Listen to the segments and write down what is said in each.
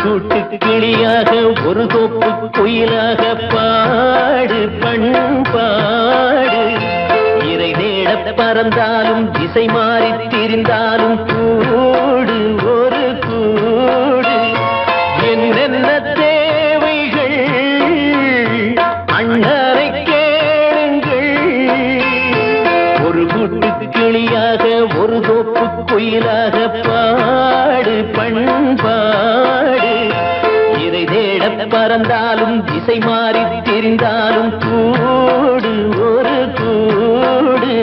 கூட்டு கிளியாக ஒரு தோப்பு குயிலாக பாடு பண்பாடு. இறை தேட பறந்தாலும் திசை மாறி திரிந்தாலும் கூடு ஒரு கூடு. என்னென்ன தேவைகள் அண்ணரை கேளுங்கள். ஒரு கூட்டு கிளியாக ஒரு தோப்பு குயிலாக பாடு பண்பாடு. இறை தேட பறந்தாலும் திசை மாறி தெரிந்தாலும் கூடு ஒரு கூடு.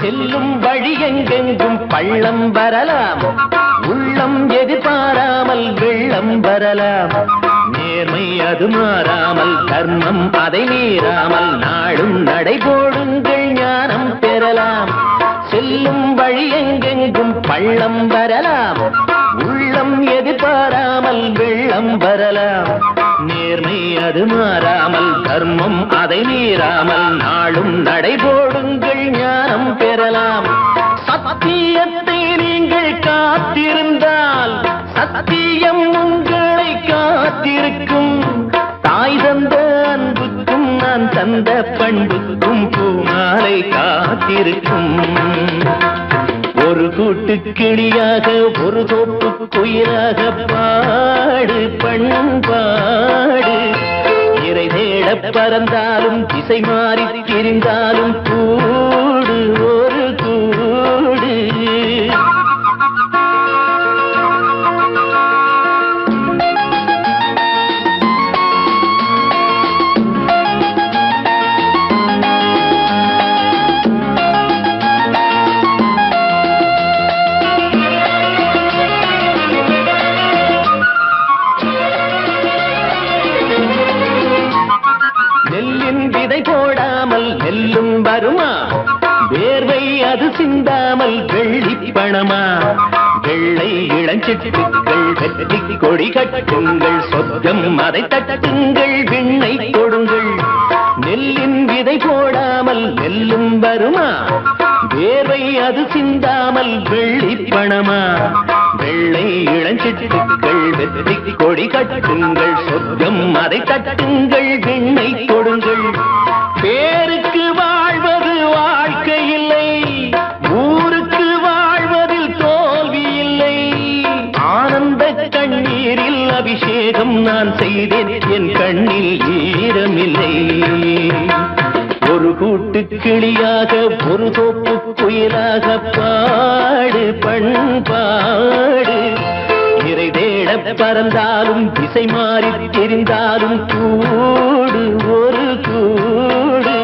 செல்லும் வழி எங்கெங்கும் பள்ளம் வரலாம், உள்ளம் எதிர்பாராமல் வெள்ளம் வரலாம். நேர்மை அது மாறாமல் தர்மம் அதை மீறாமல் நாடும் நடைபோடுங்கள் ஞானம் பெறலாம். செல்லும் வழி எங்கெங்கும் பள்ளம் வரலாம், உள்ளம் எதிர்பாராமல் வெள்ளம் வரலாம். நேர்மை அது மாறாமல் தர்மம் அதை மீறாமல் நாளும் நடைபோடுங்கள் ஞானம் பெறலாம். சத்தியத்தை நீங்கள் காத்திருந்தால் சத்தியம் உங்களை காத்திருக்கும். தாய் தந்த அன்புக்கும் நான் தந்த பண்புக்கும் பூமாலை காத்திருக்கும். ஒரு கூட்டு கிளியாக ஒரு தோப்பு குயிலாக பாடு பண்பாடு. இறை தேட பறந்தாலும் திசை மாறி திரிந்தாலும் கூடு ஒரு கூடு. போடாமல் நெல்லும் வருமா, வேர்வை அது சிந்தாமல் வெள்ளி பணமா. வெள்ளை இளஞ்சிட்டுக்கள் வெற்றி கொடி கட்டுங்கள், சொர்க்கம் அதை தட்டுங்கள், விண்ணை கொடுங்கள். நெல்லின் விதை போடாமல் நெல்லும் வருமா, வேர்வை அது சிந்தாமல் வெள்ளி பணமா. வெள்ளை இளஞ்சிட்டுக்கள் வெற்றி கொடி கட்டுங்கள், சொர்க்கம் அதை தட்டுங்கள், விண்ணை கொடுங்கள். பேருக்கு வாழ்வது வாழ்க்கை இல்லை, ஊருக்கு வாழ்வதில் தோல்வி இல்லை. ஆனந்த கண்ணீரில் அபிஷேகம் நான் செய்தேன், என் கண்ணில் ஈரமில்லை. ஒரு கூட்டு கிளியாக ஒரு தோப்பு குயிலாக பாடு பண்பாடு. இறை தேட பறந்தாலும் திசை மாறி தெரிந்தாலும் கூடு ஒரு கூடு.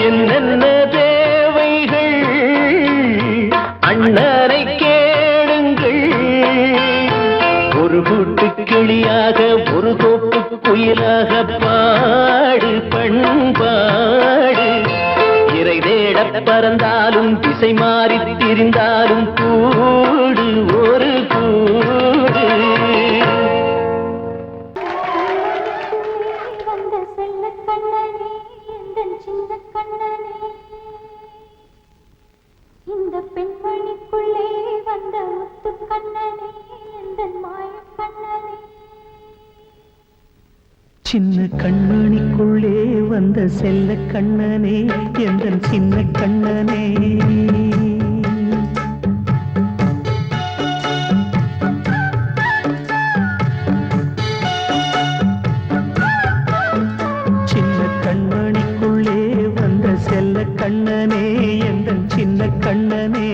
என்னென்ன தேவைகள் அண்ணரை கேளுங்கள். ஒரு கூட்டு கிளியாக ஒரு தோப்பு குயிலாக பாடு பண்பாடு. இறை தேட பறந்தாலும் திசை மாறி திரிந்தாலும் கூடு ஒரு கூடு. இந்த பெண்மணிக்குள்ளே வந்த முத்து கண்ணனே, இந்த மாய கண்ணனே. சின்ன கண்மணிக்குள்ளே வந்த செல்ல கண்ணனே, எந்தன் சின்ன கண்ணனே. சின்ன கண்மணிக்குள்ளே வந்த செல்ல கண்ணனே, எந்தன் சின்ன கண்ணனே.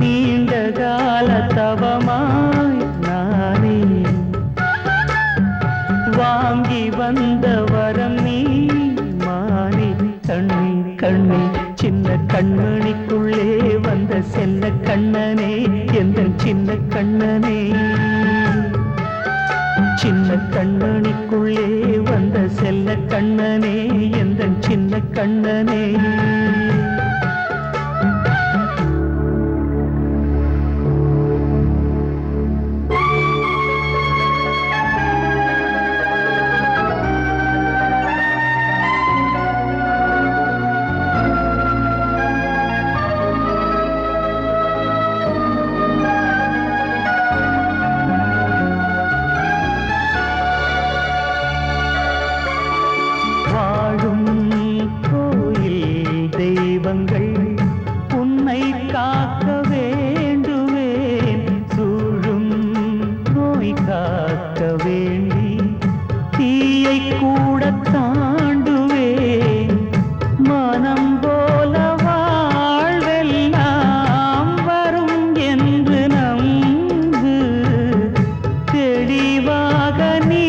நீண்ட கால தவமாய் நானே வாங்கி வந்த வரம் நீ மானே. கண்ணே கண்ணே சின்ன கண்மணிக்குள்ளே வந்த செல்ல கண்ணனே, எந்த சின்ன கண்ணனே. சின்ன கண்மணிக்குள்ளே வந்த செல்ல கண்ணனே எந்தன் சின்ன கண்ணனே உன்னை காக்க வேண்டுவேன் சூழும் நோய் காக்க வேண்டி தீயை கூட தாண்டுவேன் மனம் போல வாழ்வெல்லாம் வரும் என்று நம்பு தெளிவாக நீ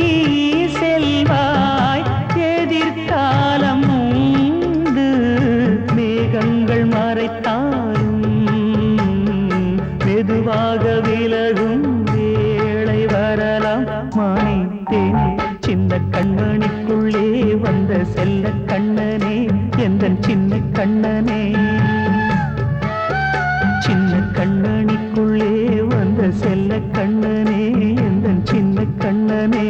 செல்வாய் எதிர்காலம் மேகங்கள் மறைத்தாலும் மெதுவாக விலகும் வேளை வரலாம் மானித்தேனே சின்ன கண்மணிக்குள்ளே வந்த செல்ல கண்ணனே எந்தன் சின்ன கண்ணனே சின்ன கண்மணிக்குள்ளே வந்த செல்ல கண்ணனே எந்தன் சின்ன கண்ணனே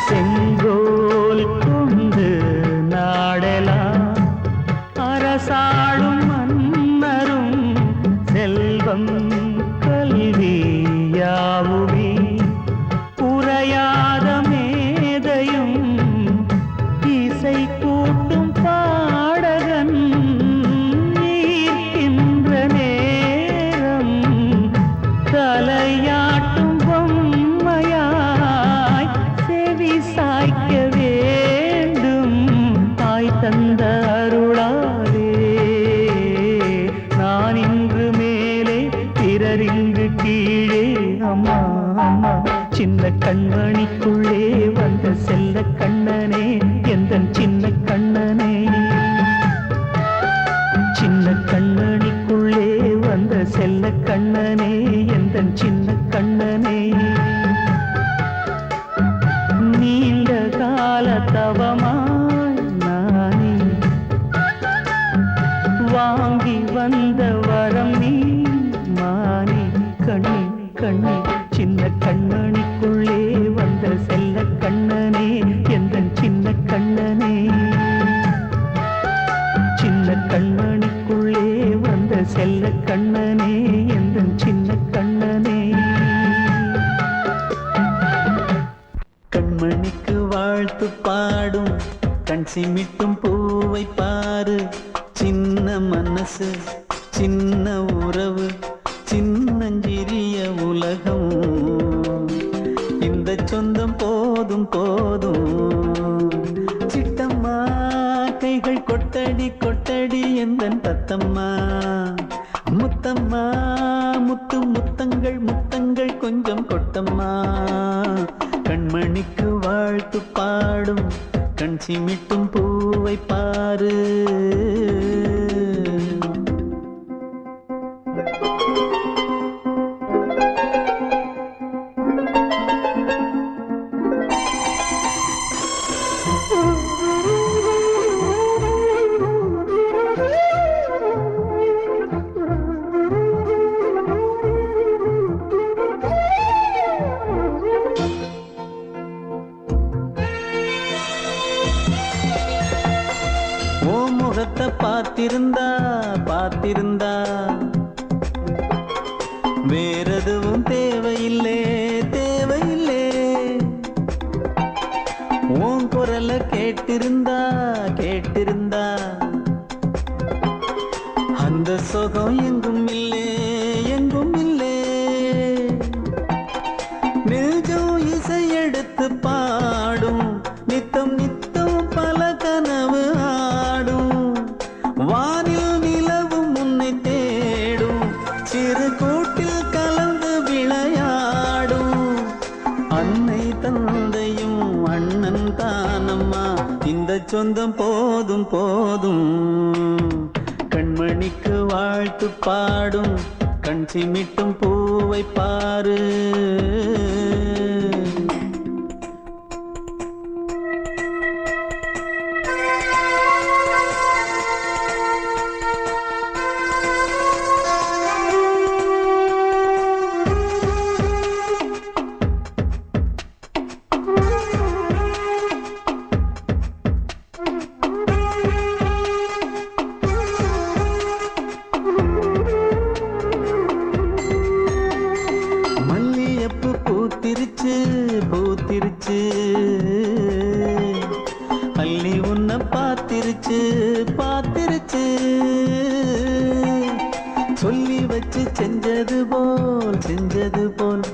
செங்கோல் கொண்டு நாடலாம் அரசாளும் மன்னரும் செல்வம் கல்வி யாவுமே உரையாத மேதையும் இசை கூட்டும் பாடகன் ஈர்க்கின்ற நேரம் தலையாட்டும் பொம்மையாய் செவி சாய்க்க வேண்டும் தாய் தந்த அருளாலே நான் இன்று மேலே பிறர் இங்கு கீழே அம்மா அம்மா சின்ன கண்மணிக்குள்ளே வந்த செல்ல கண்ணனே எந்தன் சின்ன கண்ணனே சின்ன கண்மணிக்குள்ளே வந்த செல்ல கண்ணனே எந்தன் சின்ன கண்ணனே நீண்ட கால தவமாய் நானே வாங்கி வந்த வரம் நீ மானே கண்ணே கண்ணே சின்ன கண்மணிக்குள்ளே வந்த செல்ல கண்ணனே எந்தன் சின்ன கண்ணனே சின்ன கண்மணிக்குள்ளே வந்த செல்ல கண்ணனே எந்தன் சின்ன கண்ணனே கண்மணிக்கு வாழ்த்து பாடும் கண் சிமிட்டும் பூவை பாரு சின்ன மனசு சின்ன உறவு சின்னஞ்சிறிய உலகம் இந்த சொந்தம் போதும் போதும் சிட்டம்மா கைகள் கொட்டடி கொட்டடி எந்தன் தத்தம்மா முத்தம்மா முத்து முத்தங்கள் முத்தங்கள் கொஞ்சம் கொட்டம்மா கண்மணிக்கு வாழ்த்து பாடும் கண் சிமிட்டும் பூவை பாரு முகத்தை பார்த்திருந்தா பார்த்திருந்தா வேறெதுவும் தேவையில்லை தேவையில்லை உன் குரலை கேட்டிருந்தா கேட்டிருந்தா அந்த சுகம் எங்கும் இல்லை எங்கும் இல்லை நெஞ்சம் தானம்மா இந்த சொந்தம் போதும் போதும். கண்மணிக்கு வாழ்த்து பாடும் கண் சிமிட்டும் பூவை பாரு. பூத்திருச்சு பூத்திருச்சு அள்ளி உன்னை பார்த்திருச்சு பார்த்திருச்சு. சொல்லி வச்சு செஞ்சது போல்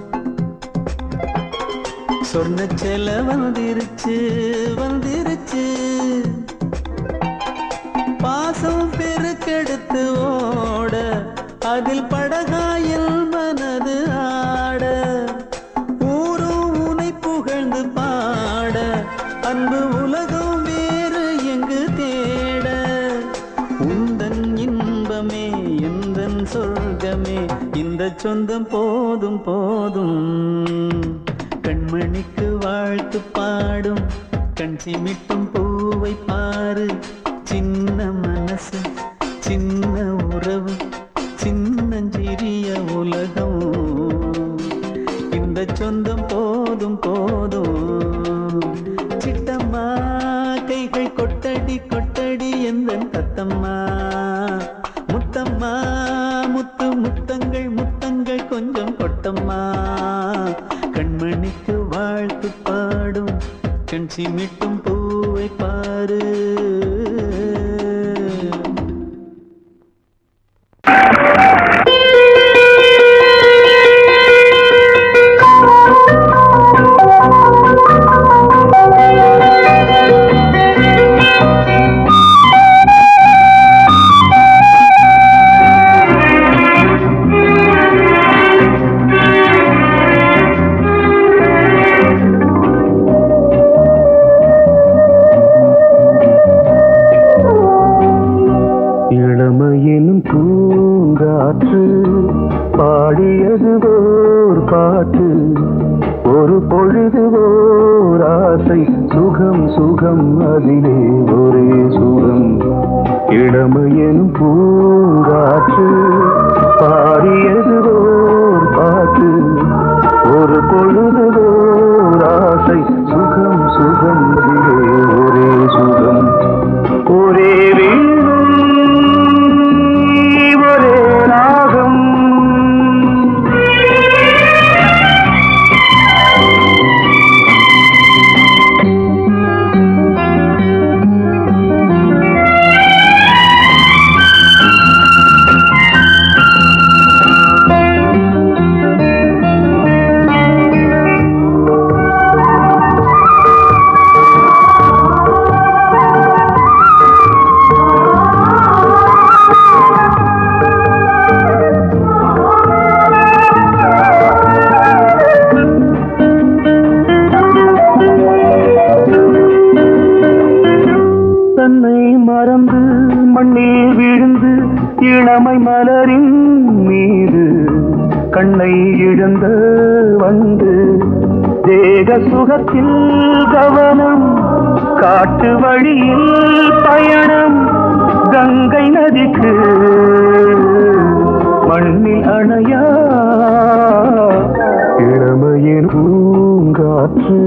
சொன்ன செல வந்துருச்சு வந்துருச்சு. பாசம் பெருக்கெடுத்து ஓட அதில் படகாயில் மனது ஆட. ஊரும் உனை புகழ்ந்து பாட அன்பு உலகம் வேறு எங்கு தேட. உந்தன் இன்பமே எந்தன் சொர்க்கமே இந்த சொந்தம் போதும் போதும். கண்மணிக்கு வாழ்த்து பாடும் கண் சிமிட்டும் பூவை பாரு. சின்ன மனசு சின்ன உறவு சின்னஞ்சிறிய உலகம் இந்த சொந்தம் போதும் போதும். சிட்டம்மா கைகள் கொட்டடி கொட்டடி எந்தன் தத்தம்மா. முத்தம்மா முத்து முத்தங்கள் முத்தங்கள் கொஞ்சம் கொட்டம்மா. கண்மணிக்கு வாழ்த்து பாடும் கண் சிமிட்டும் பூவை பாரு. இளமையினும் பூங்காற்று பாடியது ஓர் பாட்டு. ஒரு பொழுது ஓர் ஆசை சுகம் சுகம் அதிலே ஒரே சுகம். இளமையினும் பூங்காற்று பாடியது ஓர் பாட்டு. ஒரு பொழுது ஓர் ஆசை சுகம் சுகம் அதிலே ஒரே சுகம். ஒரே இளமை மலரின் மீது கண்ணை இழந்த வந்து தேக சுகத்தில் கவனம். காட்டு வழியில் பயணம் கங்கை நதிக்கு மண்ணில் அணையா இளமையின் பூங்காற்று.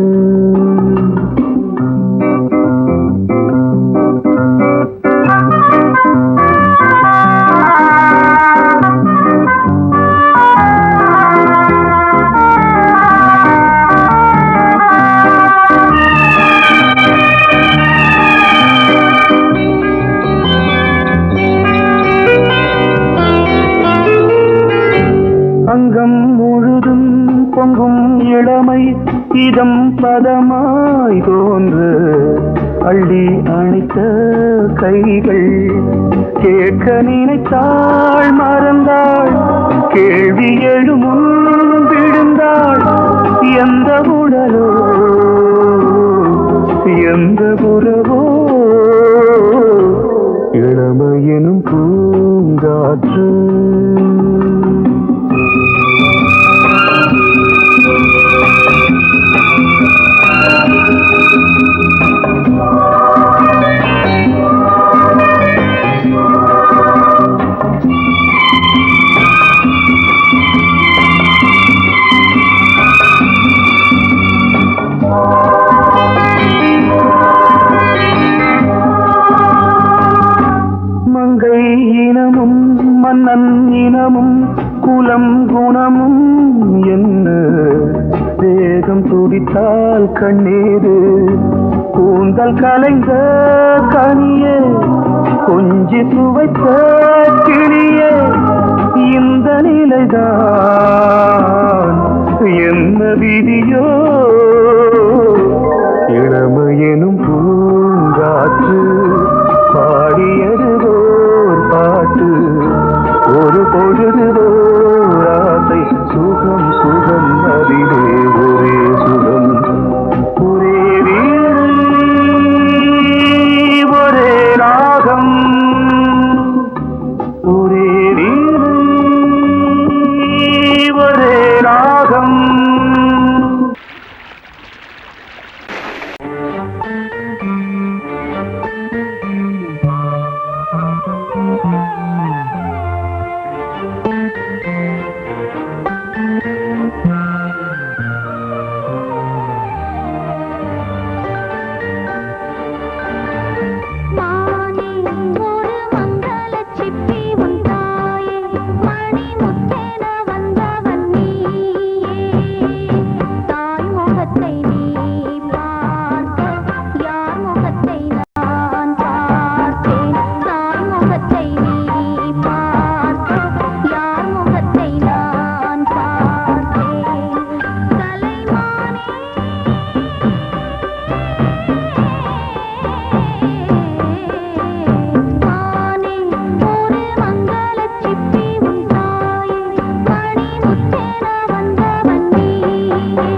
அங்கம் முழுதும் பொங்கும் இளமை இதம் பதமாய் தோன்று அள்ளி அணைத்த கைகள் கேட்க நினைத்தாள் மறந்தாள். கேள்வி எழுமுன் விழுந்தாள் எந்த உடலோ எந்த உறவோ இளமையெனும் பூங்காற்று மங்கை இனமும் மன்னன் இனமும் குலம் குணமும் என்ன வேகம் துடித்தால் கண்ணீரு கூந்தல் கலைந்த கனியே கொஞ்சி சுவைத்த கிளியே இந்த நிலைதான் என்ன விதியோ இளமையெனும் பூங்காற்று பாடியதுவோர் பாட்டு ஒரு பொழுதுவோர் ஆசை சுகம் சுகம் அதிலே ஒரே சுகம் ஒரே வீடு ஒரே ராகம் ஒரே வீடு ஒரே ராகம் மானே ஒரு மங்களச் சிப்பி உன் தாயே மணிமுத்தென வந்தவன் நீயே தாய் முகத்தை நீ பார்க்க யார் முகத்தை நான் பார்த்தேன் தாய் முகத்தை நீ பார்க்க யார் முகத்தை நான் பார்த்தேன் கலைமானே மானே ஒரு மங்களச் சிப்பி உன் தாயே மணிமுத்தென வந்தவன் நீயே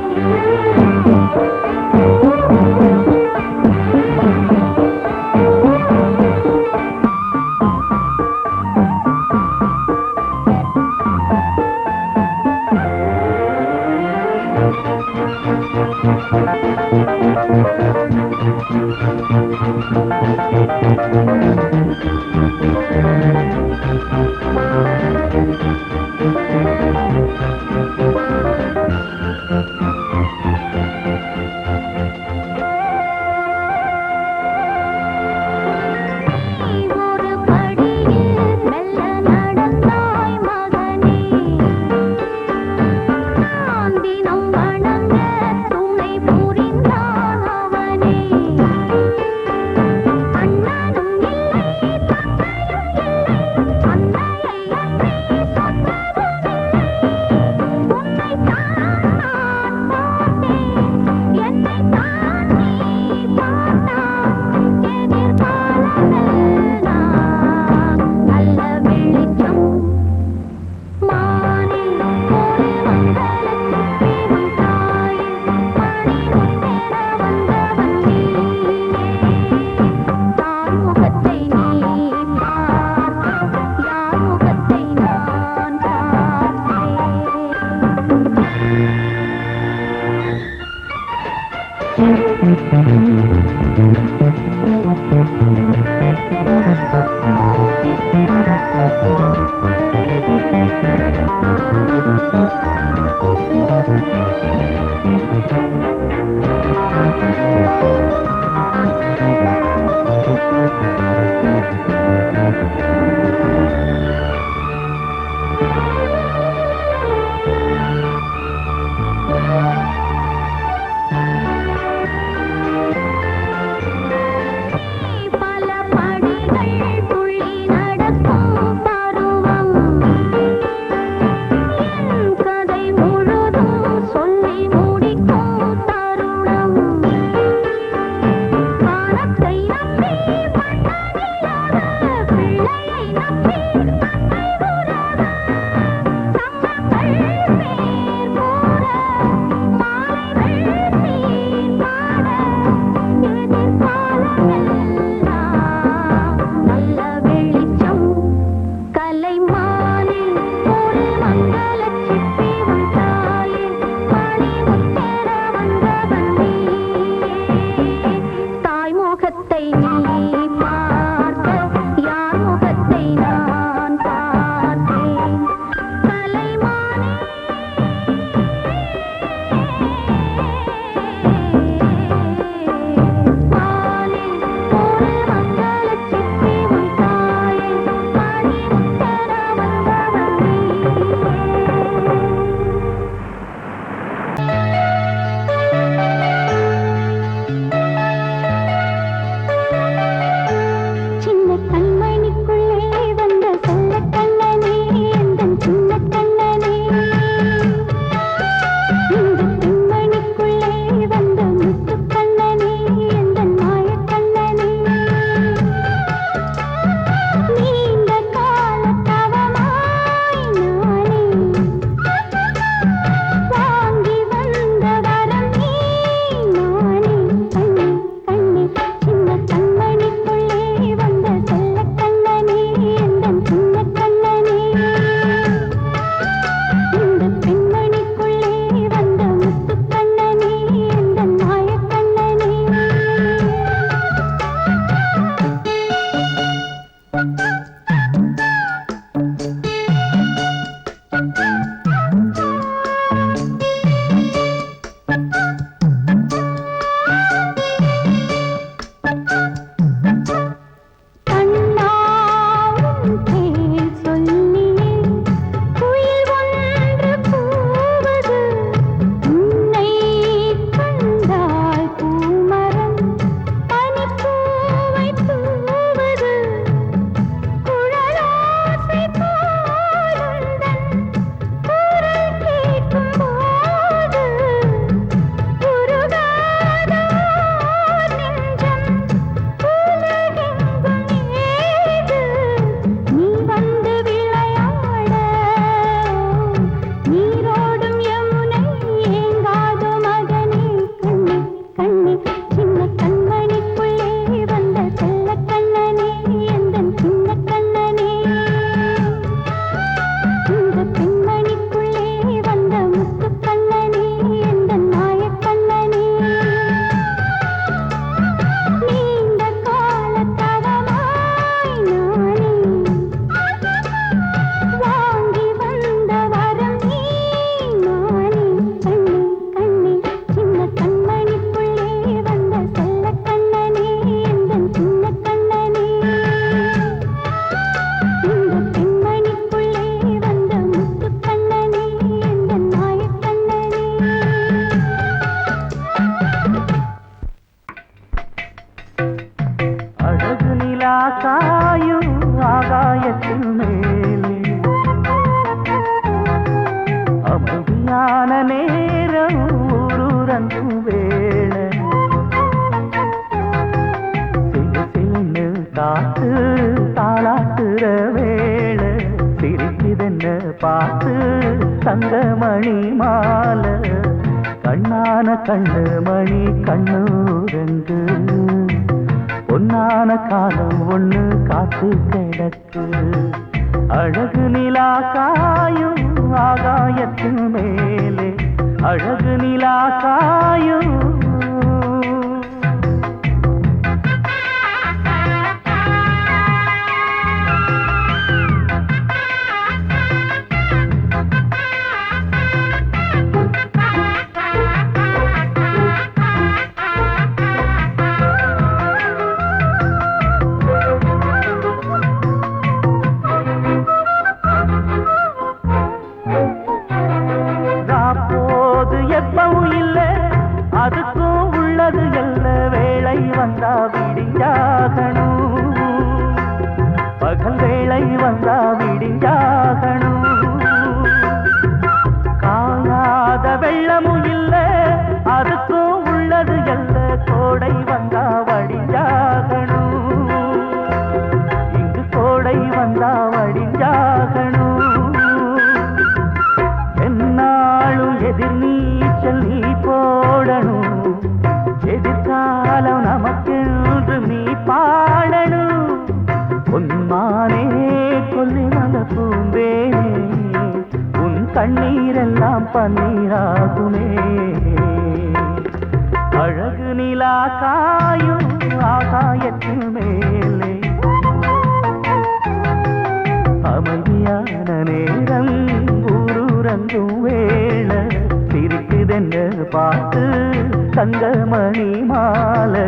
ஒரு படியில் மெல்ல நடந்தாய் மகனே நான் தினம் வணங்க துணை புரிந்தான் அவனே அண்ணனும் இல்லை தந்தையும் இல்லை அன்னையை அன்றே சொந்தமும் இல்லை உன்னைத்தான் நான் பார்த்தேன் என்னைத்தான் நீ பார்த்தாய் எதிர்காலமெல்லாம் நல்ல வெளிச்சம் மானே ஒரு மங்களச் சிப்பி உன் தாயே மணிமுத்தென வந்தவன் நீயே தாய் முகத்தை நீ பார்க்க யார் முகத்தை நான் பார்த்தேன் நிலா காயும் ஆகாயத்தின் மேலே அமைதியான நேரம் ஊரூரங்கும் வேளை சிலு சிலுன்னு காத்து தாளாட்டுற வேளை சிரிக்குதென்ன பார்த்து தங்கமணி மாலை கண்ணான கண்ணு மணி கண்ணூரங்கு பொன்னான காலம் ஒண்ணு காத்து கிடக்கு அழகு நிலா காயும் ஆகாயத்தின் மேலே அழகு நிலா காயும் எப்பவும் இல்லை அதுக்கும் உள்ளது எல்ல வேளை வந்தா விடிஞ்சாகணும் பகல் வேளை வந்தா விடிஞ்சாகணும் காயாத வெள்ளமும் இல்லை அதுக்கும் உள்ளது எல்ல கோடை வந்தா வடிஞ்சாகணும் இங்கு கோடை வந்தா வடிஞ்சாகணும் என்னாலும் எதிர் நீச்சல் நீ போடணும் எதிர்காலம் நமக்கென்று நீ பாடணும் உன்மானே கொல்லிமல பூந்தேனே உன் கண்ணீரெல்லாம் பன்னீராகுமே அழகு நிலா காயும் ஆகாயத்தின் மேலே அமைதியான நேரம் ஊரூரங்கும் வேளை சிரிக்குதென்ன பார்த்து தங்கமணி மாலை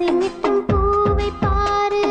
சிமிட்டும் பூவை பாரு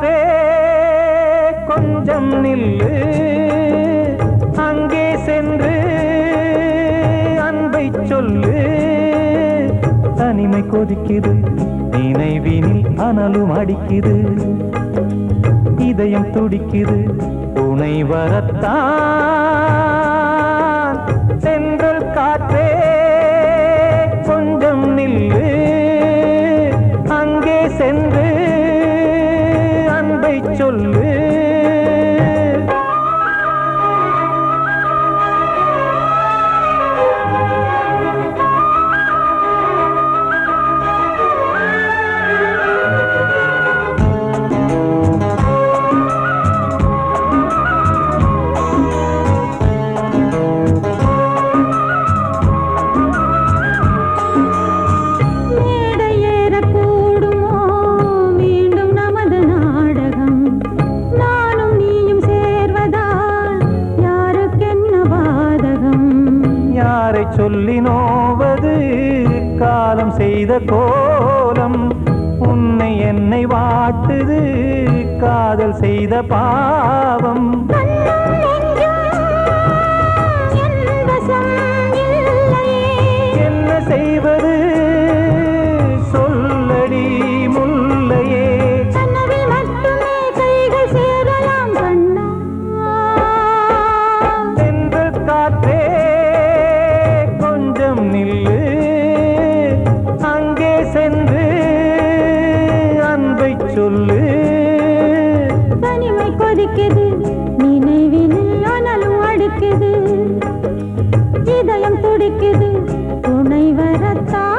காற்றே கொஞ்சம் நில்லு அங்கே சென்று அன்பை சொல்லு தனிமை கொதிக்குது நினைவினில் அனலும் அடிக்குது இதயம் துடிக்குது துணை வரத்தான் சென்றல் காற்றே கொஞ்சம் நில்லு அங்கே சென்று அன்பை சொல்லு சொல்லி நோவது காலம் செய்த கோலம் உன்னை என்னை வாட்டுது காதல் செய்த பாவம் என்ன செய்வது சொல்லடி முல்லையே சென்று காற்றே நில்லு அங்கே சென்று அன்பை சொல்லு தனிமை கொதிக்குது நினைவினில் அனலும் அடிக்குது இதயம் துடிக்குது துணை வரத்தான்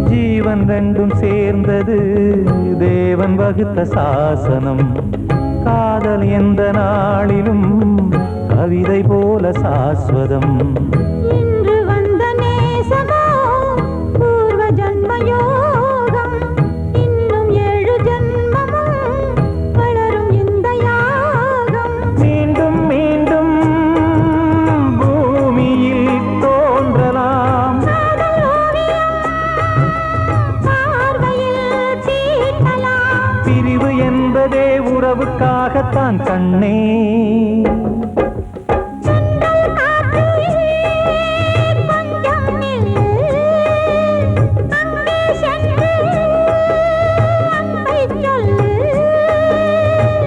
ஜீவன் ரெண்டும் சேர்ந்தது தேவன் வகுத்த சாசனம் காதல் எந்த நாளிலும் கவிதை போல சாஸ்வதம் இன்று வந்த நேசமோ பூர்வ ஜன்மயோகம் இன்னும் 7 ஜன்மமும் வளரும் இந்த யாகம் மீண்டும் மீண்டும் பூமியில் தோன்றலாம் பிரிவு என்பதே உறவுக்காகத்தான் கண்ணே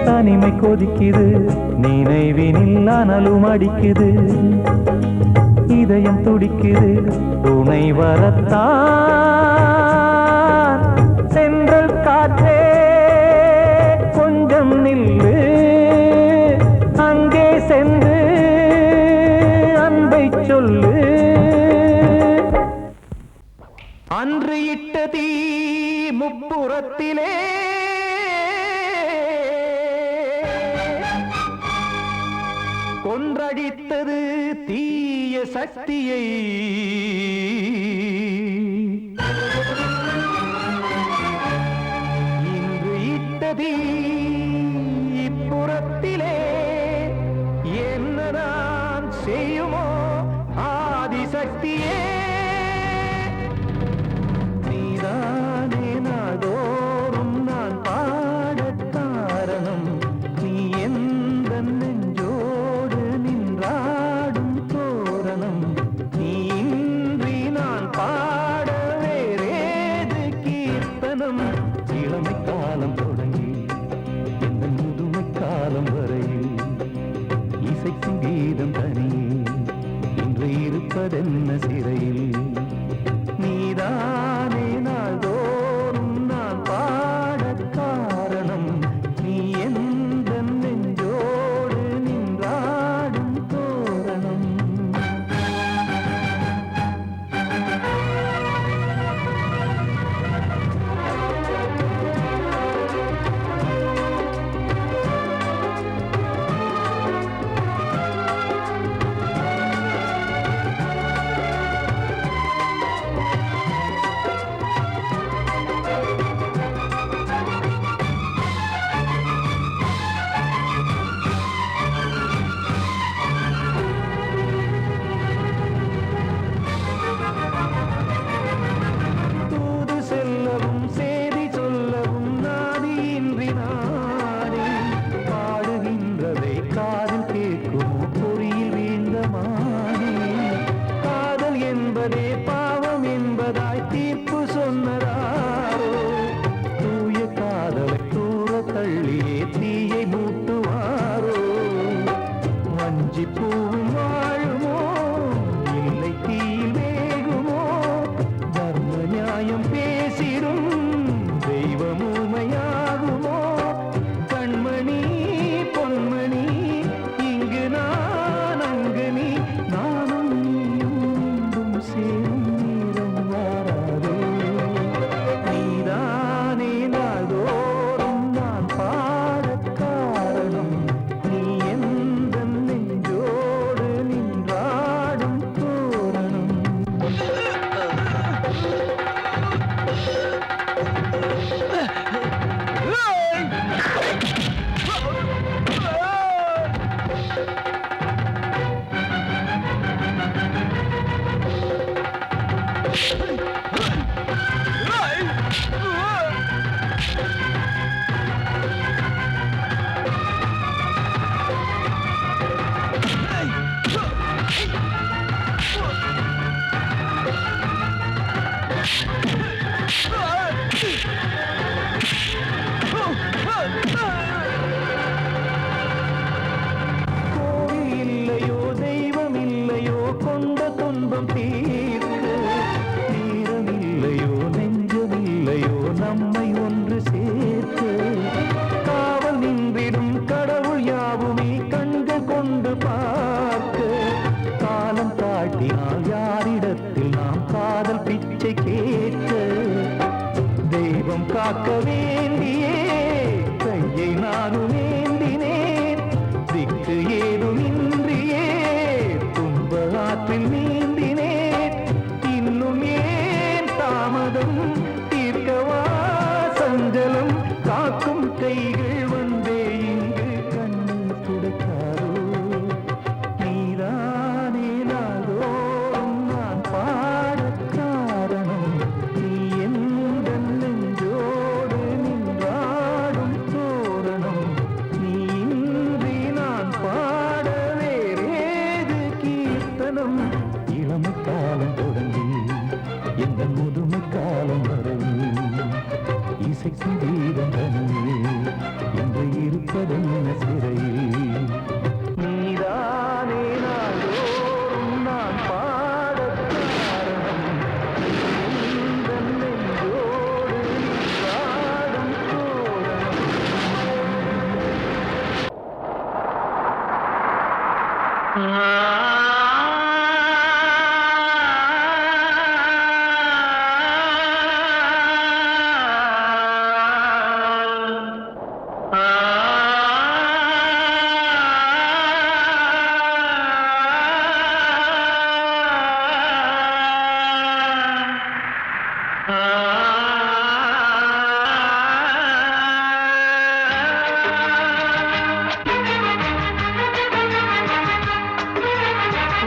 தனிமை கொதிக்குது நினைவினில் அனலும் அடிக்குது இதயம் துடிக்குது துணை வரத்தான் சென்றல் காற்றே கொஞ்சம் நில்லு அங்கே சென்று அன்பை சொல்லு அன்று இட்ட தீ முப்புறத்திலே கொன்றடித்தது தீய சக்தியை இன்று இட்டதீ இப்புறத்திலே என்ன நான் செய்யுமோ ஆதிசக்தியே நீதானே நாடோறும் நான் பாடக் காரணம் நீ எந்த நெஞ்சோடு நின்றாடும் தோரணம் நீ இன்றி நான் பாட வேறேது கீர்த்தனம் இளமை காலம் தொடங்கி எந்த முதுமை காலம் வரையில் இசைக்கும் கீதம் தனியே இன்று இருப்பதென்ன சிறையில் நீதானே நாள்தோறும் நான் பாட காக்க வேண்டியே கையை நானும் ஏந்தினேன் திக்கு ஏதுமின்றியே துன்ப ஆற்றில் நீந்தினேன் இன்னும் ஏன் தாமதம் தீர்க்கவா சஞ்சலம் காக்கும் கைகள் வந்தே இங்கு கண்ணீர் துடைக்காரோ நீதானே நாள்தோறும் நான் பாடக் காரணம் நீ எந்த நெஞ்சோடு நின்றாடும் தோரணம் நீ இன்றி நான் பாட வேறேது கீர்த்தனம் இளமை காலம் தொடங்கி எந்த முதுமை காலம் வரை இசை சங்கீதம் தனியே என்று இருப்பதென்ன சிறையில் நீதானே நாள்தோறும் நான் பாடக் காரணம் எந்த நெஞ்சோடு நின்றாடும் தோரணம்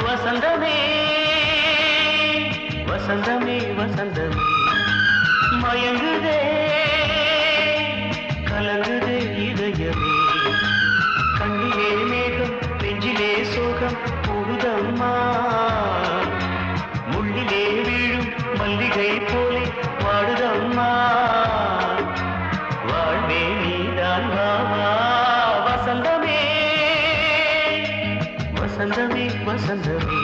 வசந்தமே வசந்தமே வசந்தமே மயங்குதே கலங்குதே இதயமே கண்ணிலே மேகம் நெஞ்சிலே சோகம் கூடுதம்மா முள்ளிலே வீழும் மல்லிகை போலே வாடுதம்மா வாழ்வே நீதான் வாவா வசந்தமே வசந்தமே வசந்தமே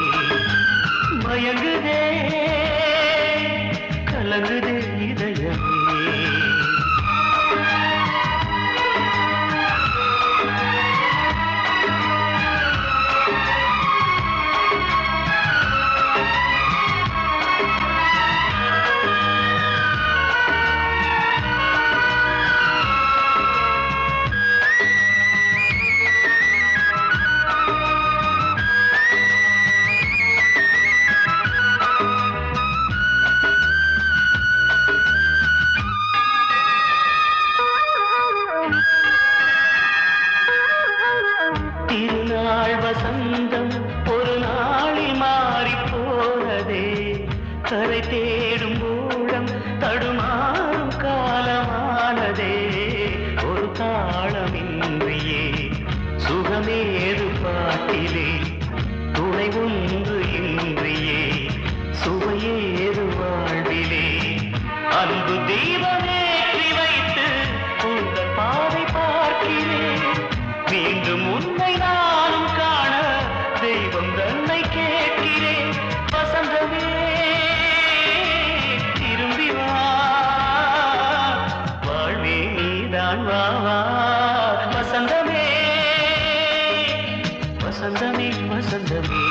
மயங்குதே கலங்குதே இதயமே திருநாள் வசந்தம் ஒரு நாளில் மாறி போனதே கரை தேடும் ஊழம் தடுமாறும் காலமானதே ஒரு தாளமின்றியே சுகமேது பாட்டிலே துணை ஒன்று இன்றியே சுவையேது வாழ்விலே அன்பு தீபமேற்றி வைத்து உங்கள் பாதை பார்க்கிறேன் மீண்டும் உன்னை நானும் காண தெய்வம் தன்னை கேட்கிறேன் வசந்தமே திரும்பி வா வாழ்வே நீதான் வா வசந்தமே வசந்தமே வசந்தமே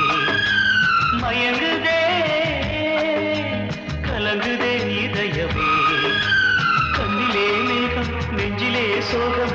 மயங்குதே கலங்குதே இதயமே கண்ணிலே மேகம் நெஞ்சிலே சோகம்